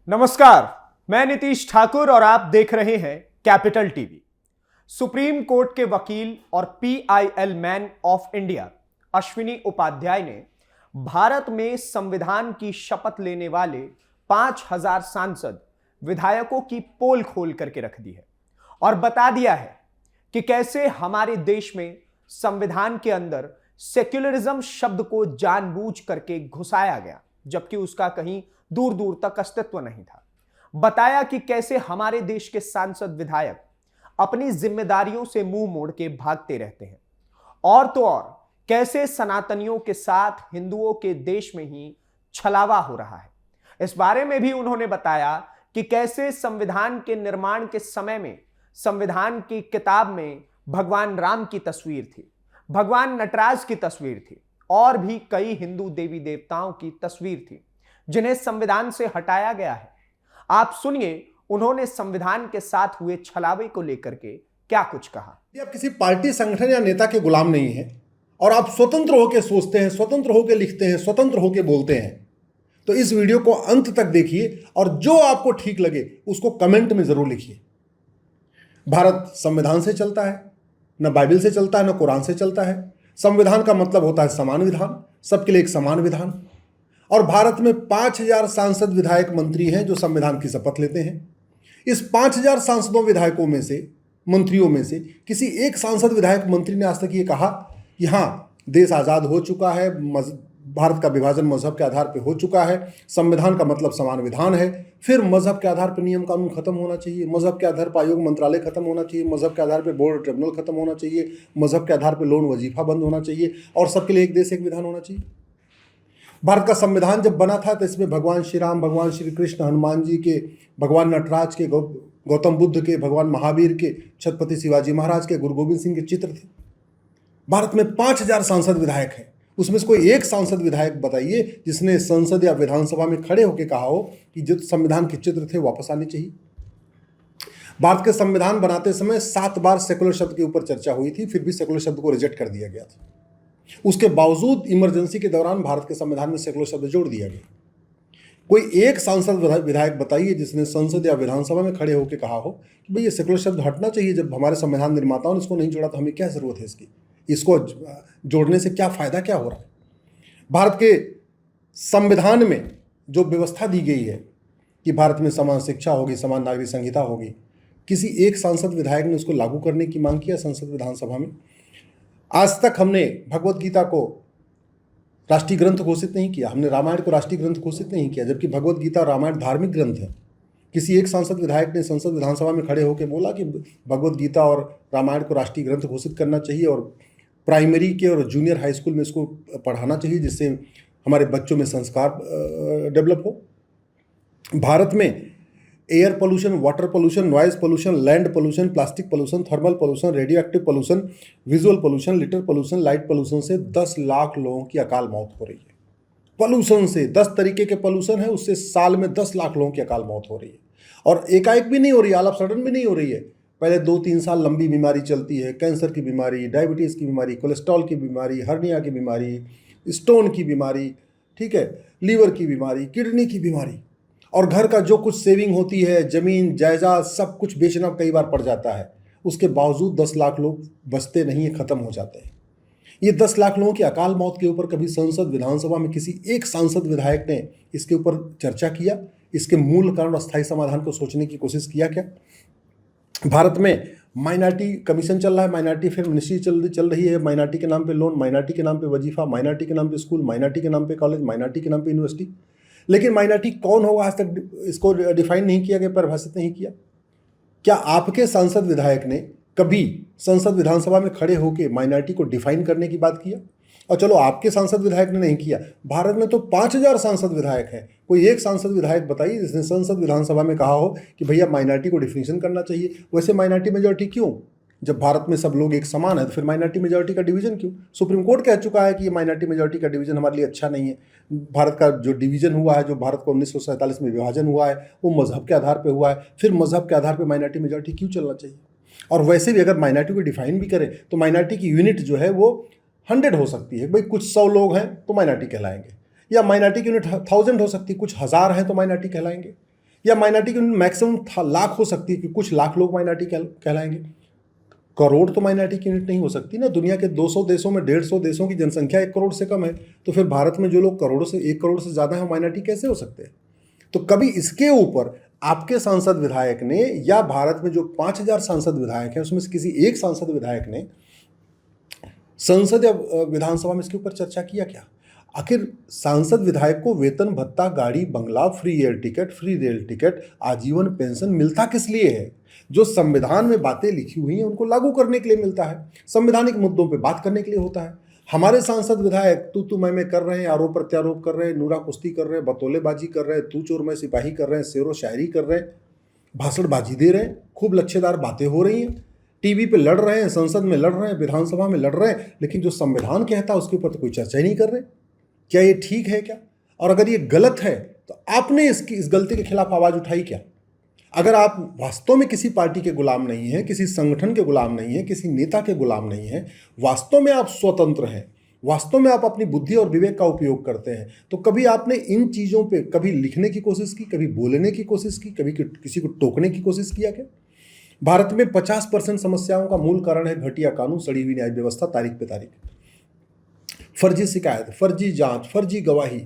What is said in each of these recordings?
नमस्कार, मैं नीतीश ठाकुर और आप देख रहे हैं कैपिटल टीवी। सुप्रीम कोर्ट के वकील और PIL man of India Ashwini Upadhyay ने भारत में संविधान की शपथ लेने वाले 5000 सांसद विधायकों की पोल खोल करके रख दी है और बता दिया है कि कैसे हमारे देश में संविधान के अंदर सेक्युलरिज्म शब्द को जानबूझ करके घुसाया गया, जबकि उसका कहीं दूर दूर तक अस्तित्व नहीं था। बताया कि कैसे हमारे देश के सांसद विधायक अपनी जिम्मेदारियों से मुंह मोड़ के भागते रहते हैं, और तो और कैसे सनातनियों के साथ हिंदुओं के देश में ही छलावा हो रहा है। इस बारे में भी उन्होंने बताया कि कैसे संविधान के निर्माण के समय में संविधान की किताब में भगवान राम की तस्वीर थी, भगवान नटराज की तस्वीर थी और भी कई हिंदू देवी देवताओं की तस्वीर थी जिन्हें संविधान से हटाया गया है। आप सुनिए उन्होंने संविधान के साथ हुए छलावे को लेकर के क्या कुछ कहा। आप किसी पार्टी, संगठन या नेता के गुलाम नहीं हैं और आप स्वतंत्र होकर सोचते हैं, स्वतंत्र होकर लिखते हैं, स्वतंत्र होकर बोलते हैं, तो इस वीडियो को अंत तक देखिए और जो आपको ठीक लगे उसको कमेंट में जरूर लिखिए। भारत संविधान से चलता है, न बाइबल से चलता है, न कुरान से चलता है। संविधान का मतलब होता है समान विधान, सबके लिए एक समान विधान। और भारत में 5000 सांसद, विधायक, मंत्री हैं जो संविधान की शपथ लेते हैं। इस 5000 सांसदों, विधायकों में से, मंत्रियों में से किसी एक सांसद, विधायक, मंत्री ने आज तक ये कहा कि हाँ, देश आज़ाद हो चुका है, भारत का विभाजन मजहब के आधार पर हो चुका है, संविधान का मतलब समान विधान है, फिर मजहब के आधार पर नियम कानून खत्म होना चाहिए, मजहब के आधार पर आयोग मंत्रालय खत्म होना चाहिए, मजहब के आधार पर बोर्ड ट्रिब्यूनल खत्म होना चाहिए, मजहब के आधार पर लोन वजीफा बंद होना चाहिए और सबके लिए एक देश एक विधान होना चाहिए। भारत का संविधान जब बना था तो इसमें भगवान श्री राम, भगवान श्री कृष्ण, हनुमान जी के, भगवान नटराज के, गौतम बुद्ध के, भगवान महावीर के, छत्रपति शिवाजी महाराज के, गुरु गोविंद सिंह के चित्र थे। भारत में 5000 सांसद, विधायक हैं। उसमें से कोई एक सांसद, विधायक बताइए जिसने संसद या विधानसभा में खड़े होकर कहा हो कि जो संविधान के चित्र थे वापस आने चाहिए। भारत के संविधान बनाते समय 7 बार सेकुलर शब्द के ऊपर चर्चा हुई थी, फिर भी सेकुलर शब्द को रिजेक्ट कर दिया गया था। उसके बावजूद इमरजेंसी के दौरान भारत के संविधान में सेकुलर शब्द जोड़ दिया गया। कोई एक सांसद, विधायक बताइए जिसने संसद या विधानसभा में खड़े होकर कहा हो कि भाई ये सेकुलर शब्द हटना चाहिए, जब हमारे संविधान निर्माताओं ने इसको नहीं जोड़ा तो हमें क्या जरूरत है इसकी, इसको जोड़ने से क्या फायदा, क्या हो रहा है। भारत के संविधान में जो व्यवस्था दी गई है कि भारत में समान शिक्षा होगी, समान नागरिक संहिता होगी, किसी एक सांसद, विधायक ने उसको लागू करने की मांग किया संसद, विधानसभा में? आज तक हमने भगवत गीता को राष्ट्रीय ग्रंथ घोषित नहीं किया, हमने रामायण को राष्ट्रीय ग्रंथ घोषित नहीं किया, जबकि भगवत गीता और रामायण धार्मिक ग्रंथ है। किसी एक सांसद, विधायक ने संसद, विधानसभा में खड़े होकर बोला कि भगवत गीता और रामायण को राष्ट्रीय ग्रंथ घोषित करना चाहिए और प्राइमरी के और जूनियर हाई स्कूल में इसको पढ़ाना चाहिए जिससे हमारे बच्चों में संस्कार डेवलप हो। भारत में air pollution, water pollution, noise pollution, land pollution, plastic pollution, thermal pollution, radio active pollution, visual pollution, litre pollution, light pollution से 10 लाख लोगों की अकाल मौत हो रही है। पोल्यूशन से 10 तरीके के पोल्यूशन है, उससे साल में 10 लाख लोगों की अकाल मौत हो रही है। और एकाएक भी नहीं हो रही है, ऑल ऑफ सडन भी नहीं हो रही है। पहले 2-3 साल लंबी बीमारी चलती है, कैंसर की बीमारी, डायबिटीज़ की बीमारी, कोलेस्ट्रॉल की बीमारी, हर्निया की बीमारी, स्टोन की बीमारी, ठीक है, लीवर की बीमारी, किडनी की बीमारी, और घर का जो कुछ सेविंग होती है, जमीन जायदाद सब कुछ बेचना कई बार पड़ जाता है। उसके बावजूद 10 लाख लोग बचते नहीं है, ख़त्म हो जाते हैं। ये 10 लाख लोगों की अकाल मौत के ऊपर कभी संसद, विधानसभा में किसी एक सांसद, विधायक ने इसके ऊपर चर्चा किया? इसके मूल कारण और स्थायी समाधान को सोचने की कोशिश किया क्या? भारत में माइनॉरिटी कमीशन चल रहा है, माइनॉरिटी फिल्म मिनिस्ट्री चल रही है, माइनॉरिटी के नाम पे लोन, माइनॉरिटी के नाम पे वजीफा, माइनॉरिटी के नाम पे स्कूल, माइनॉरिटी के नाम पे कॉलेज, माइनॉरिटी के नाम पे यूनिवर्सिटी। लेकिन माइनॉरिटी कौन होगा आज तक इसको डिफाइन नहीं किया गया, परिभाषित नहीं किया। क्या आपके सांसद, विधायक ने कभी संसद, विधानसभा में खड़े होकर माइनॉरिटी को डिफाइन करने की बात किया? और चलो आपके सांसद, विधायक ने नहीं किया, भारत में तो 5000 सांसद, विधायक हैं। कोई एक सांसद, विधायक बताइए जिसने संसद, विधानसभा में कहा हो कि भैया माइनॉरिटी को डिफिनेशन करना चाहिए। वैसे माइनॉरिटी मेजॉरिटी क्यों? जब भारत में सब लोग एक समान है तो फिर माइनॉरिटी मेजॉरिटी का डिवीजन क्यों? सुप्रीम कोर्ट कह चुका है कि ये माइनॉरिटी मेजॉरिटी का डिवीजन हमारे लिए अच्छा नहीं है। भारत का जो डिवीजन हुआ है, जो भारत को 1947 में विभाजन हुआ है, वो मजहब के आधार पर हुआ है। फिर मजहब के आधार पर माइनॉरिटी मेजॉरिटी क्यों चलना चाहिए? और वैसे भी अगर माइनॉरिटी को डिफाइन भी करें तो माइनॉरिटी की यूनिट जो है वो 100 हो सकती है। भाई कुछ 100 लोग हैं तो माइनॉरिटी कहलाएंगे, या माइनॉरिटी की यूनिट 1000 हो सकती है, कुछ 1000 हैं तो माइनॉरिटी कहलाएंगे। या माइनॉरिटी की मैक्सिमम लाख हो सकती है कि कुछ लाख लोग माइनॉरिटी कहलाएंगे। करोड़ तो माइनॉरिटी की यूनिट नहीं हो सकती ना। दुनिया के 200 देशों में 150 देशों की जनसंख्या 1 करोड़ से कम है, तो फिर भारत में जो लोग 1 करोड़ से ज़्यादा है माइनॉरिटी कैसे हो सकते हैं? तो कभी इसके ऊपर आपके सांसद विधायक ने या भारत में जो 5000 सांसद विधायक हैं उसमें से किसी एक सांसद विधायक ने संसद या विधानसभा में इसके ऊपर चर्चा किया क्या? आखिर सांसद विधायक को वेतन भत्ता, गाड़ी बंगला, free air ticket, free rail ticket, आजीवन पेंशन मिलता किस लिए है? जो संविधान में बातें लिखी हुई हैं उनको लागू करने के लिए मिलता है, संवैधानिक मुद्दों पे बात करने के लिए होता है। हमारे सांसद विधायक तू मैं कर रहे हैं, आरोप प्रत्यारोप कर रहे हैं, नूरा कुश्ती कर रहे हैं, बतौलेबाजी कर रहे हैं, तू चोर मैं सिपाही कर रहे हैं, शेरो शायरी कर रहे हैं, भाषणबाजी दे रहे हैं, खूब लच्छेदार बातें हो रही हैं, टीवी पे लड़ रहे हैं, संसद में लड़ रहे हैं, विधानसभा में लड़ रहे हैं, लेकिन जो संविधान कहता है उसके ऊपर तो कोई चर्चा ही नहीं कर रहे। क्या ये ठीक है क्या? और अगर ये गलत है तो आपने इस गलती के खिलाफ आवाज उठाई क्या? अगर आप वास्तव में किसी पार्टी के गुलाम नहीं हैं, किसी संगठन के गुलाम नहीं हैं, किसी नेता के गुलाम नहीं हैं, वास्तव में आप स्वतंत्र हैं, वास्तव में आप अपनी बुद्धि और विवेक का उपयोग करते हैं, तो कभी आपने इन चीज़ों पे कभी लिखने की कोशिश की, कभी बोलने की कोशिश की, कभी किसी को टोकने की कोशिश किया क्या? भारत में 50% समस्याओं का मूल कारण है घटिया कानून, सड़ी हुई न्याय व्यवस्था, तारीख पे तारीख, फर्जी शिकायत, फर्जी जांच, फर्जी गवाही,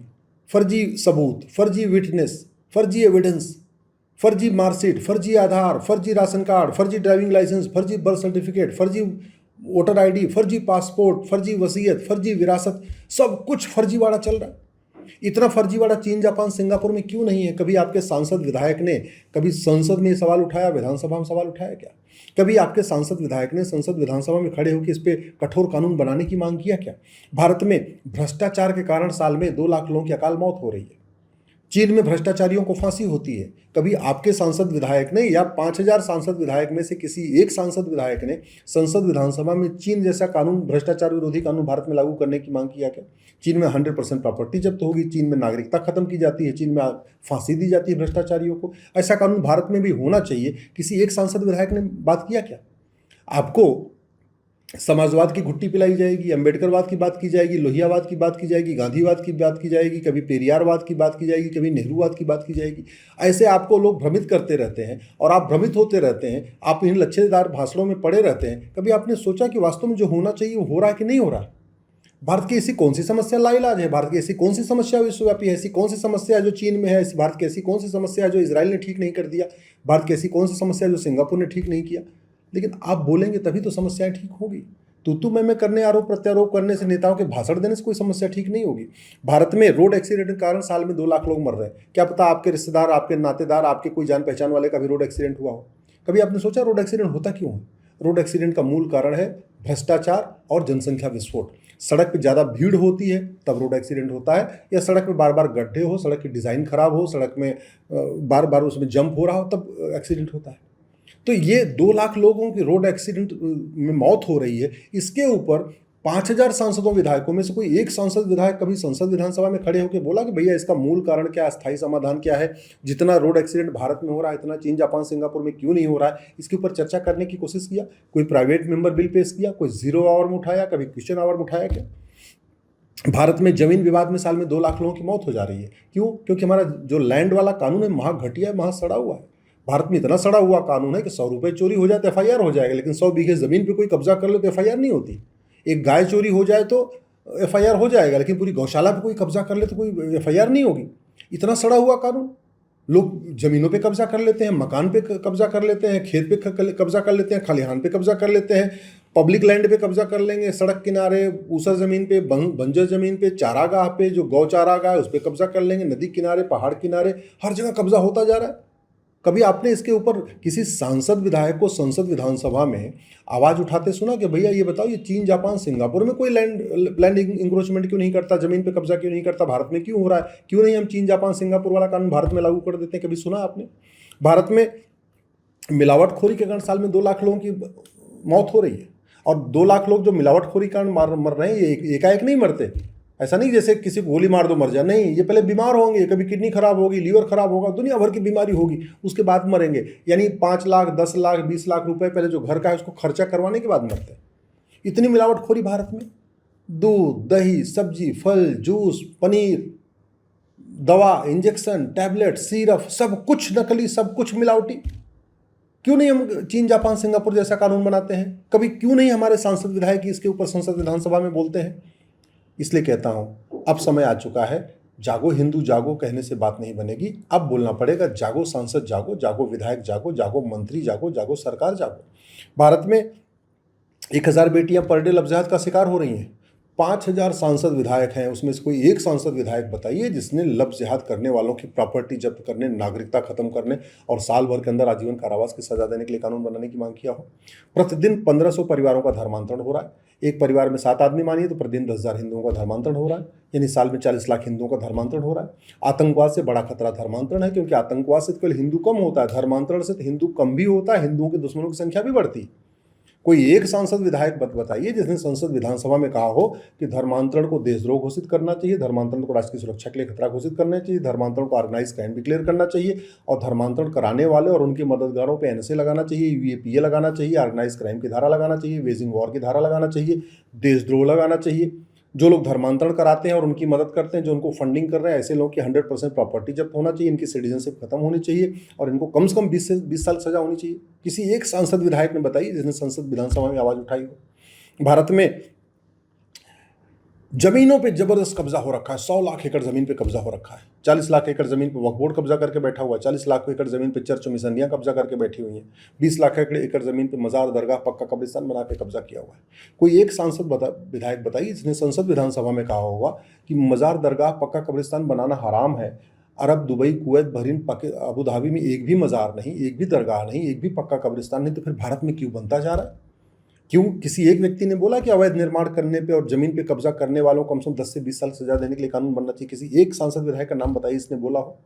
फर्जी सबूत, फर्जी विटनेस, फर्जी एविडेंस, फर्जी मार्कशीट, फर्जी आधार, फर्जी राशन कार्ड, फर्जी ड्राइविंग लाइसेंस, फर्जी बर्थ सर्टिफिकेट, फर्जी वोटर आईडी, फर्जी पासपोर्ट, फर्जी वसीयत, फर्जी विरासत, सब कुछ फर्जीवाड़ा चल रहा है। इतना फर्जीवाड़ा चीन, जापान, सिंगापुर में क्यों नहीं है? कभी आपके सांसद विधायक ने कभी संसद में सवाल उठाया, विधानसभा में सवाल उठाया क्या? कभी आपके सांसद विधायक ने संसद विधानसभा में खड़े होकर इस पे कठोर कानून बनाने की मांग किया क्या? भारत में भ्रष्टाचार के कारण साल में 2 लाख लोगों की अकाल मौत हो रही है। चीन में भ्रष्टाचारियों को फांसी होती है। कभी आपके सांसद विधायक ने या 5000 सांसद विधायक में से किसी एक सांसद विधायक ने संसद विधानसभा में चीन जैसा कानून, भ्रष्टाचार विरोधी कानून भारत में लागू करने की मांग किया क्या? चीन में 100% प्रॉपर्टी जब्त होगी, चीन में नागरिकता खत्म की जाती है, चीन में फांसी दी जाती है भ्रष्टाचारियों को। ऐसा कानून भारत में भी होना चाहिए। किसी एक सांसद विधायक ने बात किया क्या? आपको समाजवाद की घुट्टी पिलाई जाएगी, अंबेडकरवाद की बात की जाएगी, लोहियावाद की बात की जाएगी, गांधीवाद की बात की जाएगी, कभी पेरियारवाद की बात की जाएगी, कभी नेहरूवाद की बात की जाएगी। ऐसे आपको लोग भ्रमित करते रहते हैं और आप भ्रमित होते रहते हैं, आप इन लच्छेदार भाषणों में पड़े रहते हैं। कभी आपने सोचा कि वास्तव में जो होना चाहिए वो हो रहा है कि नहीं हो रहा? भारत की ऐसी कौन सी समस्या लाइलाज है? भारत की ऐसी कौन सी समस्या विश्वव्यापी है? ऐसी कौन सी समस्या है जो चीन में है? भारत की ऐसी कौन सी समस्या है जो इजराइल ने ठीक नहीं कर दिया? भारत की ऐसी कौन सी समस्या है जो सिंगापुर ने ठीक नहीं किया? लेकिन आप बोलेंगे तभी तो समस्याएं ठीक होगी। तू मैं करने, आरोप प्रत्यारोप करने से, नेताओं के भाषण देने से कोई समस्या ठीक नहीं होगी। भारत में रोड एक्सीडेंट के कारण साल में 2 लाख लोग मर रहे हैं। क्या पता आपके रिश्तेदार, आपके नातेदार, आपके कोई जान पहचान वाले का भी रोड एक्सीडेंट हुआ हो। कभी आपने सोचा रोड एक्सीडेंट होता क्यों है? रोड एक्सीडेंट का मूल कारण है भ्रष्टाचार और जनसंख्या विस्फोट। सड़क पर ज़्यादा भीड़ होती है तब रोड एक्सीडेंट होता है, या सड़क में बार बार गड्ढे हो, सड़क की डिज़ाइन खराब हो, सड़क में बार बार उसमें जंप हो रहा हो, तब एक्सीडेंट होता है। तो ये 2 लाख लोगों की रोड एक्सीडेंट में मौत हो रही है। इसके ऊपर 5000 सांसदों विधायकों में से कोई एक सांसद विधायक कभी संसद विधानसभा में खड़े होकर बोला कि भैया इसका मूल कारण क्या है, स्थायी समाधान क्या है? जितना रोड एक्सीडेंट भारत में हो रहा है इतना चीन, जापान, सिंगापुर में क्यों नहीं हो रहा है? इसके ऊपर चर्चा करने की कोशिश किया? कोई प्राइवेट मेंबर बिल पेश किया? कोई 0 आवर में उठाया? कभी क्वेश्चन आवर में उठाया क्या? भारत में जमीन विवाद में साल में 2 लाख लोगों की मौत हो जा रही है। क्यों? क्योंकि हमारा जो लैंड वाला कानून है महा घटिया है, महा सड़ा हुआ है। भारत में इतना सड़ा हुआ कानून है कि 100 रुपये चोरी हो जाए तो FIR हो जाएगा, लेकिन 100 बीघे ज़मीन पे कोई कब्जा कर ले तो FIR नहीं होती। एक गाय चोरी हो जाए तो FIR हो जाएगा, लेकिन पूरी गौशाला पे कोई कब्जा कर ले तो कोई FIR नहीं होगी। इतना सड़ा हुआ कानून। लोग ज़मीनों पे कब्जा कर लेते हैं, मकान पे कब्जा कर लेते हैं, खेत पे कब्जा कर लेते हैं, खलिहान पे कब्जा कर लेते हैं, पब्लिक लैंड पे कब्जा कर लेंगे, सड़क किनारे, ऊसर ज़मीन पे, बंजर ज़मीन पे, चारागाह पे, जो गौ चारागाह है उस पर कब्जा कर लेंगे, नदी किनारे, पहाड़ किनारे, हर जगह कब्जा होता जा रहा है। कभी आपने इसके ऊपर किसी सांसद विधायक को संसद विधानसभा में आवाज़ उठाते सुना कि भैया ये बताओ, ये चीन, जापान, सिंगापुर में कोई लैंड इंक्रोचमेंट क्यों नहीं करता, ज़मीन पे कब्जा क्यों नहीं करता? भारत में क्यों हो रहा है? क्यों नहीं हम चीन, जापान, सिंगापुर वाला कानून भारत में लागू कर देते हैं? कभी सुना आपने? भारत में मिलावटखोरी के कारण साल में 2 लाख लोगों की मौत हो रही है, और 2 लाख लोग जो मिलावटखोरी के कारण मर रहे हैं, ये एकाएक नहीं मरते। ऐसा नहीं जैसे किसी को गोली मार दो मर जाए, नहीं, ये पहले बीमार होंगे, कभी किडनी खराब होगी, लीवर खराब होगा, दुनिया भर की बीमारी होगी, उसके बाद मरेंगे। यानी 5 लाख, 10 लाख, 20 लाख रुपए पहले जो घर का है उसको खर्चा करवाने के बाद मरते हैं। इतनी मिलावटखोरी भारत में। दूध, दही, सब्जी, फल, जूस, पनीर, दवा, इंजेक्शन, टैबलेट, सिरप, सब कुछ नकली, सब कुछ मिलावटी। क्यों नहीं हम चीन, जापान, सिंगापुर जैसा कानून बनाते हैं? कभी क्यों नहीं हमारे सांसद विधायक इसके ऊपर संसद विधानसभा में बोलते हैं? इसलिए कहता हूं अब समय आ चुका है, जागो हिंदू जागो कहने से बात नहीं बनेगी। अब बोलना पड़ेगा जागो सांसद जागो, जागो विधायक जागो, जागो मंत्री जागो, जागो सरकार जागो। भारत में 1000 बेटियां पर डे लव जिहाद का शिकार हो रही हैं। 5000 सांसद विधायक हैं, उसमें से कोई एक सांसद विधायक बताइए जिसने लव जिहाद करने वालों की प्रॉपर्टी जब्त करने, नागरिकता खत्म करने और साल भर के अंदर आजीवन कारावास की सजा देने के लिए कानून बनाने की मांग किया हो। प्रतिदिन 1500 परिवारों का धर्मांतरण हो रहा है। एक परिवार में 7 आदमी मानिए तो प्रतिदिन 10,000 हिंदुओं का धर्मांतरण हो रहा है, यानी साल में 40 लाख हिंदुओं का धर्मांतरण हो रहा है। आतंकवाद से बड़ा खतरा धर्मांतरण है, क्योंकि आतंकवाद से केवल हिंदू कम होता है, धर्मांतरण से तो हिंदू कम भी होता है, हिंदुओं के दुश्मनों की संख्या भी बढ़ती है। कोई एक सांसद विधायक बताइए जिसने संसद विधानसभा में कहा हो कि धर्मांतरण को देशद्रोह घोषित करना चाहिए, धर्मांतरण को राष्ट्र की सुरक्षा के लिए खतरा घोषित करना चाहिए, धर्मांतरण को ऑर्गेनाइज क्राइम डिक्लेयर करना चाहिए और धर्मांतरण कराने वाले और उनके मददगारों पे एनएसए लगाना चाहिए, यूएपीए लगाना चाहिए, ऑर्गेनाइज क्राइम की धारा लगाना चाहिए, वेजिंग वॉर की धारा लगाना चाहिए, देशद्रोह लगाना चाहिए। जो लोग धर्मांतरण कराते हैं और उनकी मदद करते हैं, जो उनको फंडिंग कर रहे हैं, ऐसे लोगों की 100% प्रॉपर्टी जब्त होना चाहिए, इनकी सिटीजनशिप खत्म होनी चाहिए और इनको कम से कम 20 साल सजा होनी चाहिए। किसी एक सांसद विधायक ने बताइए जिसने संसद विधानसभा में आवाज उठाई हो। भारत में जमीनों पे जबरदस्त कब्जा हो रखा है। 100 लाख एकड़ जमीन पे कब्जा हो रखा है। 40 लाख एकड़ जमीन पे वक्फ बोर्ड कब्जा करके बैठा हुआ है। 40 लाख एकड़ जमीन पे चर्च मिशनियां कब्जा करके बैठी हुई हैं। 20 लाख एकड़ जमीन पे मजार, दरगाह, पक्का कब्रिस्तान बना के कब्जा किया हुआ है। कोई एक सांसद विधायक बताइए जिसने संसद विधानसभा में कहा होगा कि मजार, दरगाह, पक्का कब्रिस्तान बनाना हराम है। Arab, Dubai, Kuwait, Bahrain, Abu Dhabi में एक भी मजार नहीं, एक भी दरगाह नहीं, एक भी पक्का कब्रिस्तान नहीं, तो फिर भारत में क्यों बनता जा रहा है? क्यों किसी एक व्यक्ति ने बोला कि अवैध निर्माण करने पे और जमीन पे कब्जा करने वालों को कम से कम 10 से 20 साल सजा देने के लिए कानून बनना चाहिए? किसी एक सांसद विधायक का नाम बताइए इसने बोला हो।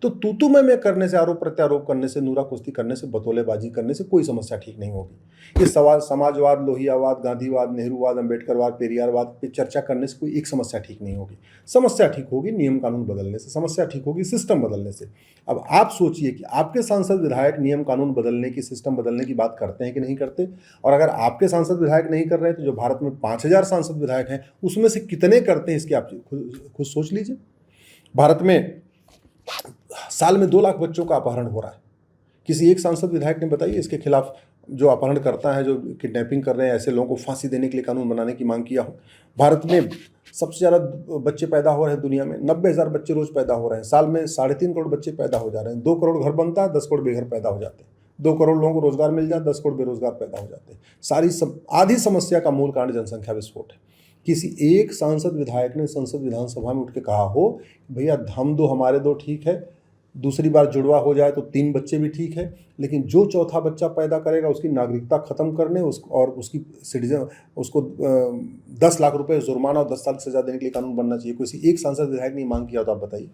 तो तू मैं करने से, आरोप प्रत्यारोप करने से, नूरा कुश्ती करने से, बतौलेबाजी करने से कोई समस्या ठीक नहीं होगी। ये सवाल समाजवाद, लोहियावाद, गांधीवाद, नेहरूवाद, अम्बेडकरवाद, पेरियारवाद पे चर्चा करने से कोई एक समस्या ठीक नहीं होगी। समस्या ठीक होगी नियम कानून बदलने से, समस्या ठीक होगी सिस्टम बदलने से। अब आप सोचिए कि आपके सांसद विधायक नियम कानून बदलने की, सिस्टम बदलने की बात करते हैं कि नहीं करते? और अगर आपके सांसद विधायक नहीं कर रहे हैं तो जो भारत में 5000 सांसद विधायक हैं उसमें से कितने करते हैं, इसकी आप खुद सोच लीजिए। भारत में साल में 2 लाख बच्चों का अपहरण हो रहा है। किसी एक सांसद विधायक ने बताइए इसके खिलाफ, जो अपहरण करता है, जो किडनैपिंग कर रहे हैं, ऐसे लोगों को फांसी देने के लिए कानून बनाने की मांग किया हो। भारत में सबसे ज़्यादा बच्चे पैदा हो रहे हैं दुनिया में, 90,000 बच्चे रोज पैदा हो रहे हैं। साल में 3.5 करोड़ बच्चे पैदा हो जा रहे हैं। 2 करोड़ घर बनता है, 10 करोड़ बेघर पैदा हो जाते हैं। 2 करोड़ लोगों को रोजगार मिल जाए, 10 करोड़ बेरोजगार पैदा हो जाते हैं। आधी समस्या का मूल कारण जनसंख्या विस्फोट है। किसी एक सांसद विधायक ने संसद विधानसभा में उठ के कहा हो भैया हम दो हमारे दो ठीक है, दूसरी बार जुड़वा हो जाए तो 3 बच्चे भी ठीक है, लेकिन जो चौथा बच्चा पैदा करेगा उसकी नागरिकता खत्म करने और उसकी सिटीजन उसको 10 लाख रुपए जुर्माना और 10 साल की सजा देने के लिए कानून बनना चाहिए। किसी एक सांसद विधायक ने मांग किया तो आप बताइए,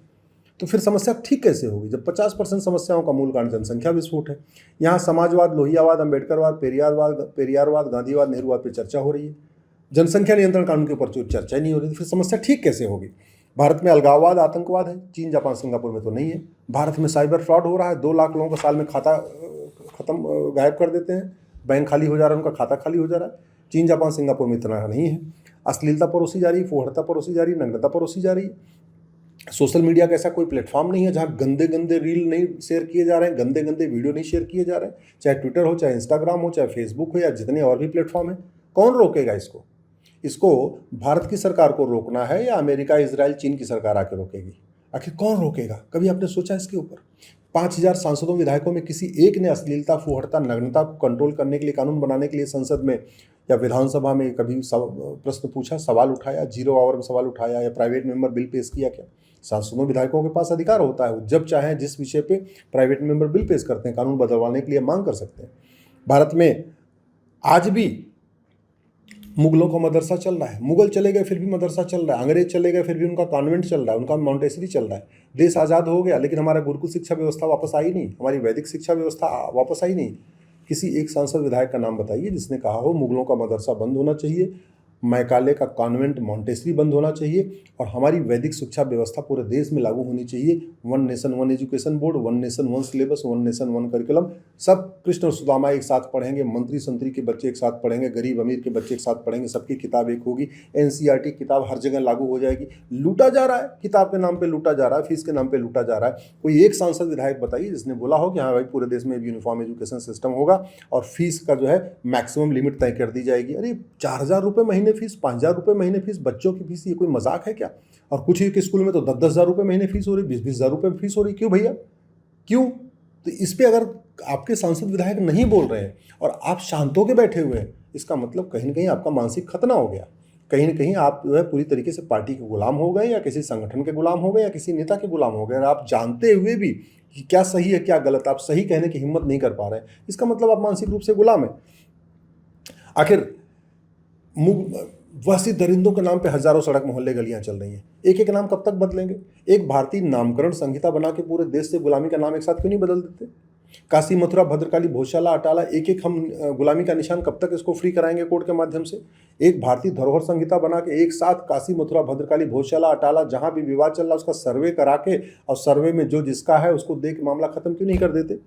तो फिर समस्या ठीक कैसे होगी जब 50% समस्याओं का मूल कारण जनसंख्या विस्फोट है। यहाँ समाजवाद, लोहियावाद, अम्बेडकरवाद, पेरियारवाद, गांधीवाद, नेहरूवाद पर चर्चा हो रही है, जनसंख्या नियंत्रण कानून के ऊपर चर्चा ही नहीं हो रही, तो फिर समस्या ठीक कैसे होगी? भारत में अलगाववाद, आतंकवाद है, चीन, जापान, सिंगापुर में तो नहीं है। भारत में साइबर फ्रॉड हो रहा है, 2 लाख लोगों का साल में खाता गायब कर देते हैं, बैंक खाली हो जा रहा है, उनका खाता खाली हो जा रहा है। चीन, जापान, सिंगापुर में इतना नहीं है। अश्लीलता परोसी जा रही है, फोहड़ता परोसी जा रही है, नग्नता परोसी जा रही है। सोशल मीडिया का ऐसा कोई प्लेटफॉर्म नहीं है जहाँ गंदे गंदे रील नहीं शेयर किए जा रहे हैं, गंदे गंदे वीडियो नहीं शेयर किए जा रहे हैं, चाहे ट्विटर हो, चाहे इंस्टाग्राम हो, चाहे फेसबुक हो, या जितने और भी प्लेटफॉर्म है। कौन रोकेगा इसको? इसको भारत की सरकार को रोकना है या अमेरिका, इजराइल, चीन की सरकार आके रोकेगी? आखिर कौन रोकेगा? कभी आपने सोचा इसके ऊपर? 5000 सांसदों विधायकों में किसी एक ने अश्लीलता, फुहड़ता, नग्नता को कंट्रोल करने के लिए, कानून बनाने के लिए संसद में या विधानसभा में कभी प्रश्न पूछा, सवाल उठाया, 0 आवर में सवाल उठाया या प्राइवेट मेंबर बिल पेश किया? क्या सांसदों विधायकों के पास अधिकार होता है, जब चाहे जिस विषय पे प्राइवेट मेंबर बिल पेश करते हैं, कानून बदलवाने के लिए मांग कर सकते हैं। भारत में आज भी मुगलों का मदरसा चल रहा है, मुगल चले गए फिर भी मदरसा चल रहा है, अंग्रेज चले गए फिर भी उनका कॉन्वेंट चल रहा है, उनका मॉन्टेसरी चल रहा है। देश आज़ाद हो गया लेकिन हमारा गुरुकुल शिक्षा व्यवस्था वापस आई नहीं, हमारी वैदिक शिक्षा व्यवस्था वापस आई नहीं। किसी एक सांसद विधायक का नाम बताइए जिसने कहा हो मुगलों का मदरसा बंद होना चाहिए, मैकाले का कॉन्वेंट मॉन्टेसरी बंद होना चाहिए और हमारी वैदिक शिक्षा व्यवस्था पूरे देश में लागू होनी चाहिए। One nation one education board, one nation one syllabus, one nation one curriculum, सब कृष्ण और सुदामा एक साथ पढ़ेंगे, मंत्री संतरी के बच्चे एक साथ पढ़ेंगे, गरीब अमीर के बच्चे एक साथ पढ़ेंगे, सबकी किताब एक होगी। एनसीईआरटी किताब हर जगह लागू हो जाएगी। लूटा जा रहा है, किताब के नाम पे लूटा जा रहा है, फीस के नाम पे लूटा जा रहा है। कोई एक सांसद विधायक बताइए जिसने बोला हो कि हाँ भाई पूरे देश में यूनिफॉर्म एजुकेशन सिस्टम होगा और फीस का जो है मैक्सिमम लिमिट तय कर दी जाएगी। अरे 4,000 रुपये महीने फीस, 5,000 रुपये महीने फीस, बच्चों की फीस, ये कोई मजाक है क्या? और कुछ ही के स्कूल में तो 10-10 हज़ार रुपये महीने फीस हो रही, 20-20 हज़ार रुपये फीस हो रही। क्यों भैया, क्यों? तो इस पर अगर आपके सांसद विधायक नहीं बोल रहे हैं और आप शांत होकर बैठे हुए हैं, इसका मतलब कहीं ना कहीं आपका मानसिक खतना हो गया। कहीं ना कहीं आप जो है पूरी तरीके से पार्टी के गुलाम हो गए या किसी संगठन के गुलाम हो गए या किसी नेता के गुलाम हो गए। और आप जानते हुए भी कि क्या सही है क्या गलत, आप सही कहने की हिम्मत नहीं कर पा रहे हैं, इसका मतलब आप मानसिक रूप से गुलाम हैं। आखिर वैसी दरिंदों के नाम पे हजारों सड़क मोहल्ले गलियां चल रही हैं। एक एक नाम कब तक बदलेंगे? एक भारतीय नामकरण संहिता बना के पूरे देश से गुलामी का नाम एक साथ क्यों नहीं बदल देते? काशी, मथुरा, भद्रकाली, भोजशाला, अटाला, एक एक हम गुलामी का निशान कब तक इसको फ्री कराएंगे कोर्ट के माध्यम से? एक भारतीय धरोहर संहिता बना के एक साथ काशी, मथुरा, भद्रकाली, भोजशाला, अटाला, जहां भी विवाद चल रहा है उसका सर्वे करा के और सर्वे में जो जिसका है उसको दे के मामला खत्म क्यों नहीं कर देते?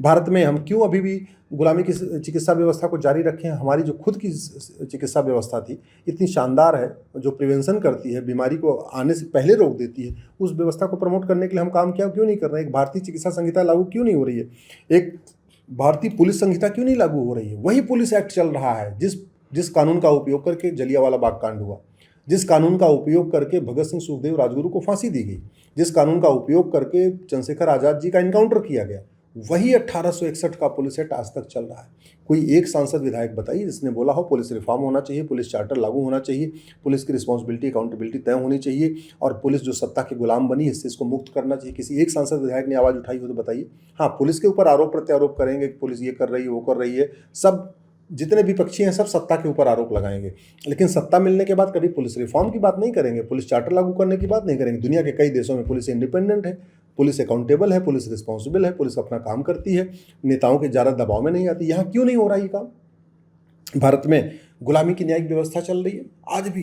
भारत में हम क्यों अभी भी गुलामी की चिकित्सा व्यवस्था को जारी रखें? हमारी जो खुद की चिकित्सा व्यवस्था थी इतनी शानदार है, जो प्रिवेंशन करती है, बीमारी को आने से पहले रोक देती है, उस व्यवस्था को प्रमोट करने के लिए हम काम क्यों नहीं कर रहे हैं? एक भारतीय चिकित्सा संहिता लागू क्यों नहीं हो रही है? एक भारतीय पुलिस संहिता क्यों नहीं लागू हो रही है? वही पुलिस एक्ट चल रहा है जिस कानून का उपयोग करके जलियांवाला बाग कांड हुआ, जिस कानून का उपयोग करके भगत सिंह, सुखदेव, राजगुरु को फांसी दी गई, जिस कानून का उपयोग करके चंद्रशेखर आज़ाद जी का इनकाउंटर किया गया, वही 1861 का पुलिस एक्ट आज तक चल रहा है। कोई एक सांसद विधायक बताइए जिसने बोला हो पुलिस रिफॉर्म होना चाहिए, पुलिस चार्टर लागू होना चाहिए, पुलिस की रिस्पॉन्सिबिलिटी अकाउंटेबिलिटी तय होनी चाहिए और पुलिस जो सत्ता के गुलाम बनी है इससे इसको मुक्त करना चाहिए। किसी एक सांसद विधायक ने आवाज़ उठाई हो तो बताइए। हाँ, पुलिस के ऊपर आरोप प्रत्यारोप करेंगे कि पुलिस ये कर रही है वो कर रही है, सब जितने भी पक्षी हैं सब सत्ता के ऊपर आरोप लगाएंगे, लेकिन सत्ता मिलने के बाद कभी पुलिस रिफॉर्म की बात नहीं करेंगे, पुलिस चार्टर लागू करने की बात नहीं करेंगे। दुनिया के कई देशों में पुलिस इंडिपेंडेंट है, पुलिस अकाउंटेबल है, पुलिस रिस्पॉन्सिबल है, पुलिस अपना काम करती है, नेताओं के ज़्यादा दबाव में नहीं आती। यहाँ क्यों नहीं हो रहा ये काम? भारत में गुलामी की न्यायिक व्यवस्था चल रही है आज भी।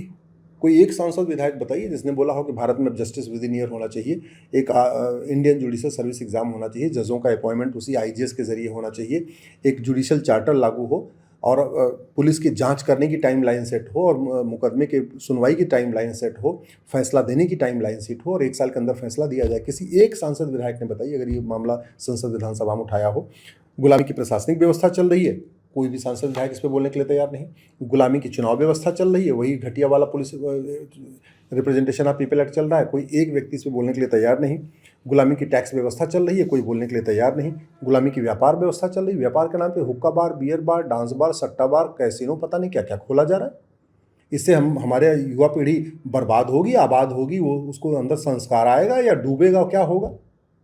कोई एक सांसद विधायक बताइए जिसने बोला हो कि भारत में जस्टिस विद इन ईयर होना चाहिए, एक इंडियन जुडिशल सर्विस एग्जाम होना चाहिए, जजों का अपॉइंटमेंट उसी आईजीएस के जरिए होना चाहिए, एक जुडिशल चार्टर लागू हो और पुलिस की जांच करने की टाइम लाइन सेट हो और मुकदमे के सुनवाई की टाइम लाइन सेट हो, फैसला देने की टाइम लाइन सेट हो और 1 साल के अंदर फैसला दिया जाए। किसी एक सांसद विधायक ने बताइए अगर ये मामला संसद विधानसभा में उठाया हो। गुलामी की प्रशासनिक व्यवस्था चल रही है, कोई भी सांसद विधायक इस पर बोलने के लिए तैयार नहीं। गुलामी की चुनाव व्यवस्था चल रही है, वही घटिया वाला police representation of people act चल रहा है, कोई एक व्यक्ति इस पर बोलने के लिए तैयार नहीं। गुलामी की टैक्स व्यवस्था चल रही है, कोई बोलने के लिए तैयार नहीं। गुलामी की व्यापार व्यवस्था चल रही है, व्यापार के नाम पे हुक्का बार, बियर बार, डांस बार, सट्टा बार, कैसीनो, पता नहीं क्या क्या खोला जा रहा है। इससे हमारे युवा पीढ़ी बर्बाद होगी, आबाद होगी, वो उसको अंदर संस्कार आएगा या डूबेगा, क्या होगा?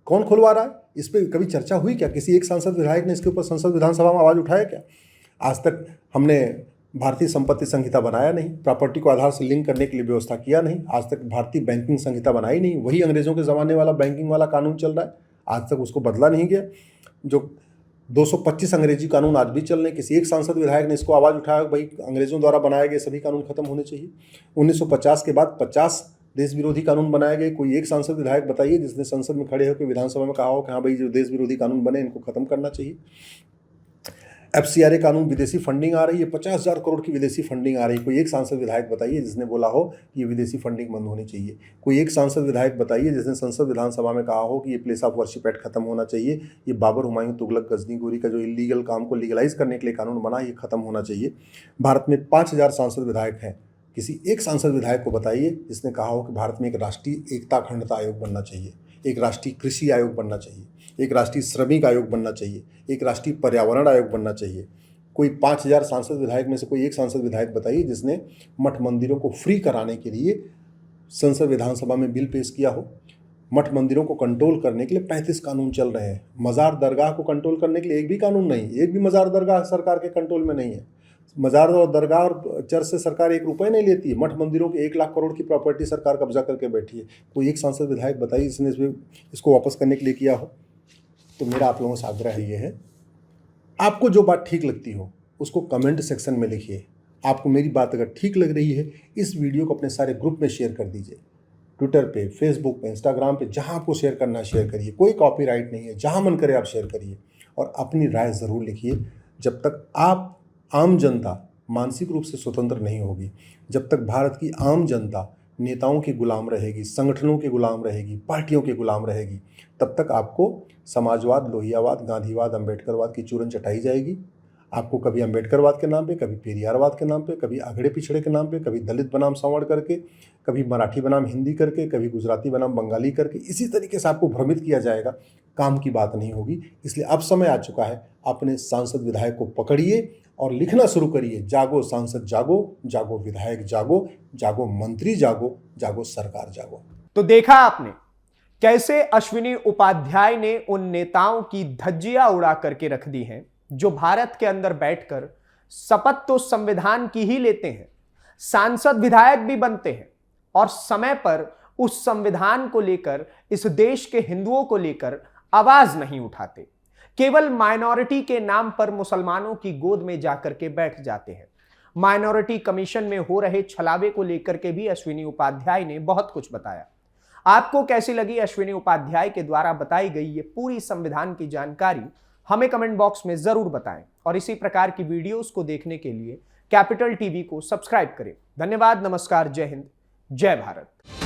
कौन खुलवा रहा है? इस पर कभी चर्चा हुई क्या? किसी एक सांसद विधायक ने इसके ऊपर संसद विधानसभा में आवाज़ उठाया क्या? आज तक हमने भारतीय संपत्ति संहिता बनाया नहीं, प्रॉपर्टी को आधार से लिंक करने के लिए व्यवस्था किया नहीं, आज तक भारतीय बैंकिंग संहिता बनाई नहीं, वही अंग्रेजों के ज़माने वाला बैंकिंग वाला कानून चल रहा है, आज तक उसको बदला नहीं गया। जो 225 अंग्रेजी कानून आज भी चल रहे हैं, किसी एक सांसद विधायक ने इसको आवाज़ उठाया भाई अंग्रेजों द्वारा बनाए गए सभी कानून खत्म होने चाहिए। 1950 के बाद 50 देश विरोधी कानून बनाए गए, कोई एक सांसद विधायक बताइए जिसने संसद में खड़े होकर विधानसभा में कहा हो कि हाँ भाई जो देश विरोधी कानून बने इनको खत्म करना चाहिए। FCRA कानून, विदेशी फंडिंग आ रही है, 50,000 करोड़ की विदेशी फंडिंग आ रही है, कोई एक सांसद विधायक बताइए जिसने बोला हो कि ये विदेशी फंडिंग बंद होनी चाहिए। कोई एक सांसद विधायक बताइए जिसने संसद विधानसभा में कहा हो कि ये प्लेस ऑफ वर्शिप एक्ट खत्म होना चाहिए, ये बाबर, हुमायूं, तुगलक, गजनी, गोरी का जो इलीगल काम को लीगलाइज करने के लिए कानून बना ये खत्म होना चाहिए। भारत में 5,000 सांसद विधायक हैं, किसी एक सांसद विधायक को बताइए जिसने कहा हो कि भारत में एक राष्ट्रीय एकता अखंडता आयोग बनना चाहिए, एक राष्ट्रीय कृषि आयोग बनना चाहिए, एक राष्ट्रीय श्रमिक आयोग बनना चाहिए, एक राष्ट्रीय पर्यावरण आयोग बनना चाहिए। कोई 5,000 सांसद विधायक में से कोई एक सांसद विधायक बताइए जिसने मठ मंदिरों को फ्री कराने के लिए संसद विधानसभा में बिल पेश किया हो। मठ मंदिरों को कंट्रोल करने के लिए 35 कानून चल रहे हैं, मज़ार दरगाह को कंट्रोल करने के लिए एक भी कानून नहीं, एक भी मज़ार दरगाह सरकार के कंट्रोल में नहीं है। मज़ार और दरगाह और चर्च से सरकार 1 रुपये नहीं लेती है, मठ मंदिरों के 1 लाख करोड़ की प्रॉपर्टी सरकार कब्जा करके बैठी है। कोई एक सांसद विधायक बताइए जिसने इसको वापस करने के लिए किया हो। तो मेरा आप लोगों से आग्रह ये है, आपको जो बात ठीक लगती हो उसको कमेंट सेक्शन में लिखिए, आपको मेरी बात अगर ठीक लग रही है, इस वीडियो को अपने सारे ग्रुप में शेयर कर दीजिए। ट्विटर पे, फेसबुक पे, इंस्टाग्राम पे, जहाँ आपको शेयर करना है शेयर करिए। कोई कॉपीराइट नहीं है, जहाँ मन करे आप शेयर करिए और अपनी राय ज़रूर लिखिए। जब तक आप आम जनता मानसिक रूप से स्वतंत्र नहीं होगी, जब तक भारत की आम जनता नेताओं के गुलाम रहेगी, संगठनों के गुलाम रहेगी, पार्टियों के गुलाम रहेगी, तब तक आपको समाजवाद, लोहियावाद, गांधीवाद, अंबेडकरवाद की चूरन चटाई जाएगी। आपको कभी अंबेडकरवाद के नाम पे, कभी पेरियारवाद के नाम पे, कभी अगड़े पिछड़े के नाम पे, कभी दलित बनाम संवर्ण करके, कभी मराठी बनाम हिंदी करके, कभी गुजराती बनाम बंगाली करके, इसी तरीके से आपको भ्रमित किया जाएगा। काम की बात नहीं होगी। इसलिए अब समय आ चुका है, अपने सांसद विधायक को पकड़िए और लिखना शुरू करिए। जागो सांसद जागो, जागो विधायक जागो, जागो मंत्री जागो, जागो सरकार जागो। तो देखा आपने कैसे अश्विनी उपाध्याय ने उन नेताओं की धज्जियां उड़ा करके रख दी हैं जो भारत के अंदर बैठकर शपथ तो संविधान की ही लेते हैं, सांसद विधायक भी बनते हैं और समय पर उस संविधान को लेकर, इस देश के हिंदुओं को लेकर आवाज नहीं उठाते। केवल माइनॉरिटी के नाम पर मुसलमानों की गोद में जाकर के बैठ जाते हैं। माइनॉरिटी कमीशन में हो रहे छलावे को लेकर के भी अश्विनी उपाध्याय ने बहुत कुछ बताया। आपको कैसी लगी अश्विनी उपाध्याय के द्वारा बताई गई ये पूरी संविधान की जानकारी, हमें कमेंट बॉक्स में जरूर बताएं और इसी प्रकार की वीडियोस को देखने के लिए कैपिटल टीवी को सब्सक्राइब करें। धन्यवाद, नमस्कार, जय हिंद, जय भारत।